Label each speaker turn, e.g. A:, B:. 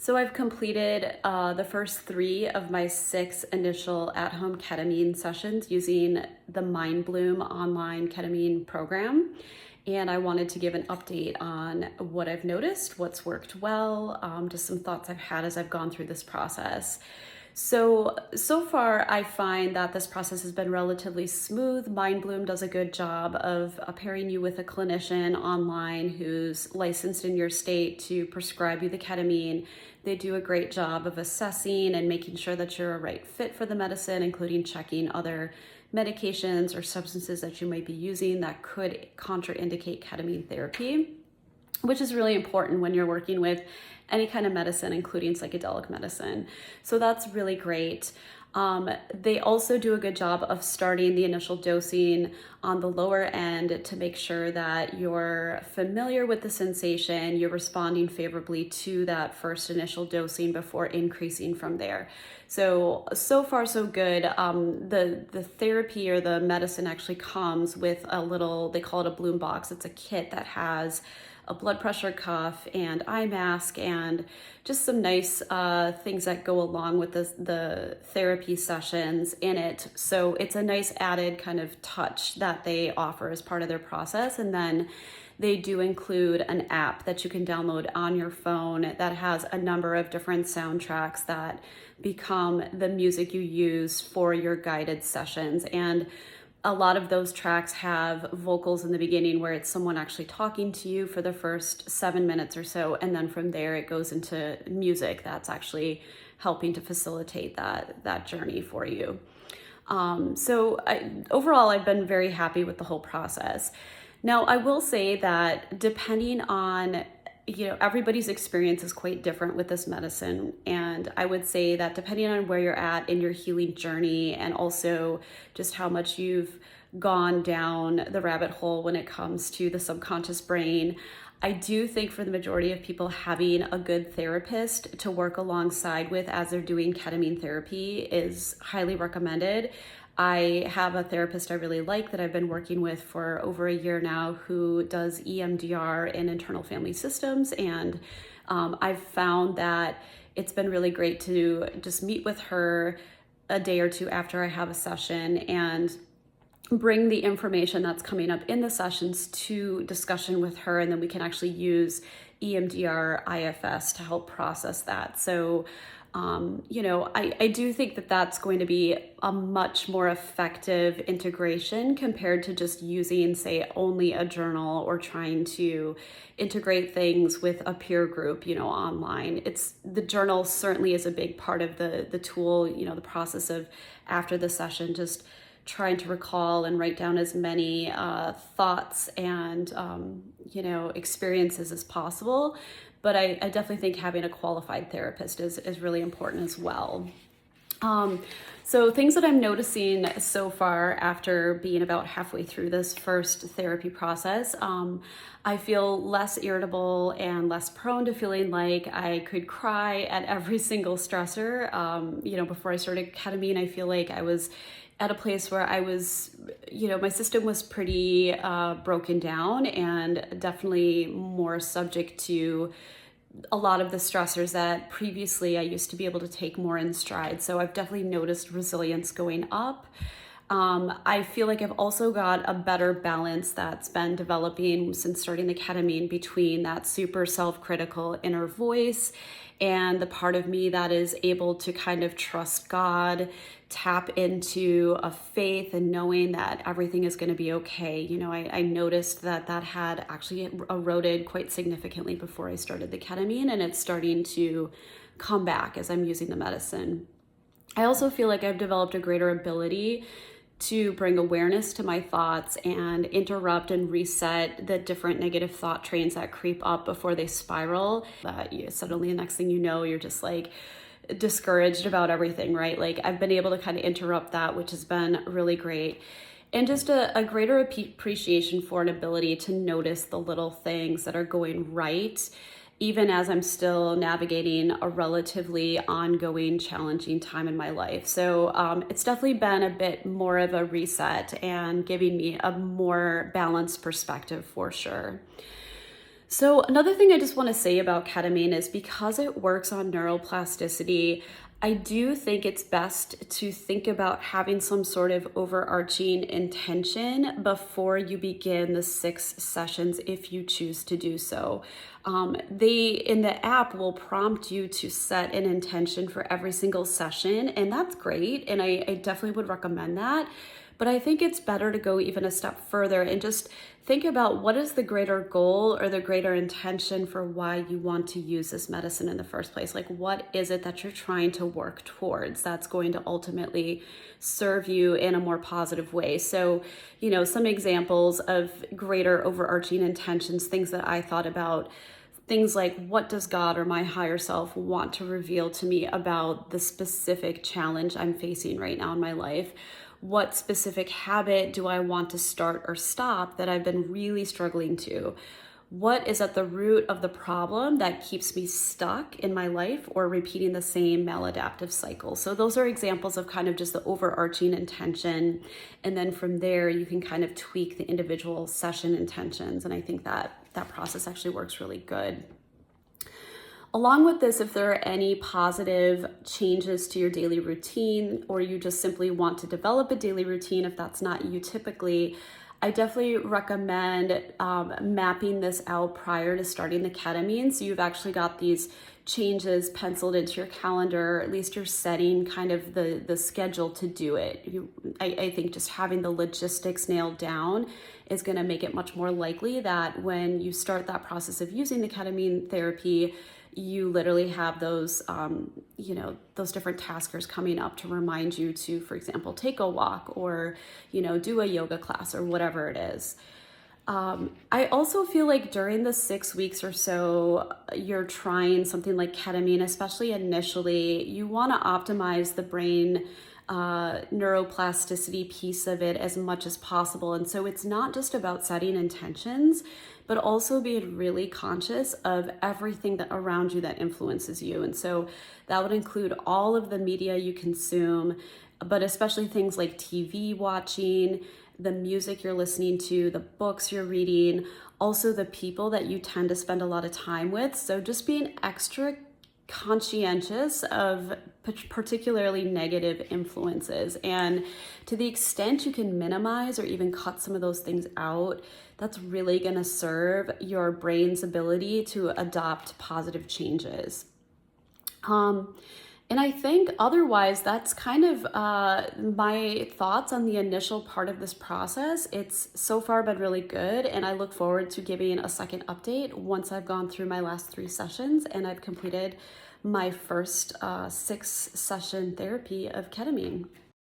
A: So I've completed the first 3 of my 6 initial at-home ketamine sessions using the Mind Bloom online ketamine program. And I wanted to give an update on what I've noticed, what's worked well, just some thoughts I've had as I've gone through this process. So far, I find that this process has been relatively smooth. MindBloom does a good job of pairing you with a clinician online who's licensed in your state to prescribe you the ketamine. They do a great job of assessing and making sure that you're a right fit for the medicine, including checking other medications or substances that you might be using that could contraindicate ketamine therapy, which is really important when you're working with any kind of medicine, including psychedelic medicine. So that's really great. They also do a good job of starting the initial dosing on the lower end to make sure that you're familiar with the sensation, you're responding favorably to that first initial dosing before increasing from there. So far so good. The therapy or the medicine actually comes with a little, they call it a Bloom box. It's a kit that has a blood pressure cuff and eye mask and just some nice things that go along with the therapy sessions in it. So it's a nice added kind of touch that they offer as part of their process. And then they do include an app that you can download on your phone that has a number of different soundtracks that become the music you use for your guided sessions. And a lot of those tracks have vocals in the beginning where it's someone actually talking to you for the first 7 minutes or so. And then from there, it goes into music that's actually helping to facilitate that journey for you. Overall, I've been very happy with the whole process. Now, I will say that depending on everybody's experience is quite different with this medicine. And I would say that depending on where you're at in your healing journey and also just how much you've gone down the rabbit hole when it comes to the subconscious brain, I do think for the majority of people, having a good therapist to work alongside with as they're doing ketamine therapy is highly recommended. I have a therapist I really like that I've been working with for over a year now who does EMDR in internal family systems. And I've found that it's been really great to just meet with her a day or two after I have a session and bring the information that's coming up in the sessions to discussion with her. And then we can actually use EMDR IFS to help process that. So I do think that that's going to be a much more effective integration compared to just using, say, only a journal or trying to integrate things with a peer group, online. The journal certainly is a big part of the tool, the process of after the session, just trying to recall and write down as many thoughts and, experiences as possible. But I definitely think having a qualified therapist is really important as well. So things that I'm noticing so far after being about halfway through this first therapy process, I feel less irritable and less prone to feeling like I could cry at every single stressor. Before I started ketamine, I feel like I was at a place where I was, my system was pretty broken down and definitely more subject to a lot of the stressors that previously I used to be able to take more in stride. So I've definitely noticed resilience going up. I feel like I've also got a better balance that's been developing since starting the ketamine between that super self-critical inner voice and the part of me that is able to kind of trust God, tap into a faith and knowing that everything is going to be okay. I noticed that had actually eroded quite significantly before I started the ketamine, and it's starting to come back as I'm using the medicine. I also feel like I've developed a greater ability to bring awareness to my thoughts and interrupt and reset the different negative thought trains that creep up before they spiral. That suddenly the next thing you know, you're just like discouraged about everything, right? Like I've been able to kind of interrupt that, which has been really great. And just a greater appreciation for an ability to notice the little things that are going right, even as I'm still navigating a relatively ongoing, challenging time in my life. So it's definitely been a bit more of a reset and giving me a more balanced perspective for sure. So another thing I just want to say about ketamine is because it works on neuroplasticity, I do think it's best to think about having some sort of overarching intention before you begin the 6 sessions if you choose to do so. They in the app will prompt you to set an intention for every single session, and that's great. And I definitely would recommend that. But I think it's better to go even a step further and just think about what is the greater goal or the greater intention for why you want to use this medicine in the first place. Like, what is it that you're trying to work towards that's going to ultimately serve you in a more positive way? So, some examples of greater overarching intentions, things that I thought about. Things like, what does God or my higher self want to reveal to me about the specific challenge I'm facing right now in my life? What specific habit do I want to start or stop that I've been really struggling to? What is at the root of the problem that keeps me stuck in my life or repeating the same maladaptive cycle? So those are examples of kind of just the overarching intention. And then from there, you can kind of tweak the individual session intentions. And I think that process actually works really good. Along with this, if there are any positive changes to your daily routine, or you just simply want to develop a daily routine, if that's not you typically, I definitely recommend mapping this out prior to starting the ketamine. So you've actually got these changes penciled into your calendar, or at least you're setting kind of the schedule to do it. I think just having the logistics nailed down is going to make it much more likely that when you start that process of using the ketamine therapy, you literally have those, those different taskers coming up to remind you to, for example, take a walk or, do a yoga class or whatever it is. I also feel like during the 6 weeks or so, you're trying something like ketamine, especially initially, you want to optimize the brain neuroplasticity piece of it as much as possible. And so it's not just about setting intentions, but also being really conscious of everything that around you that influences you. And so that would include all of the media you consume, but especially things like TV watching, the music you're listening to, the books you're reading, also the people that you tend to spend a lot of time with. So just being extra conscientious of particularly negative influences. And to the extent you can minimize or even cut some of those things out, that's really going to serve your brain's ability to adopt positive changes. And I think otherwise, that's kind of my thoughts on the initial part of this process. It's so far been really good, and I look forward to giving a second update once I've gone through my last 3 sessions and I've completed my first 6-session therapy of ketamine.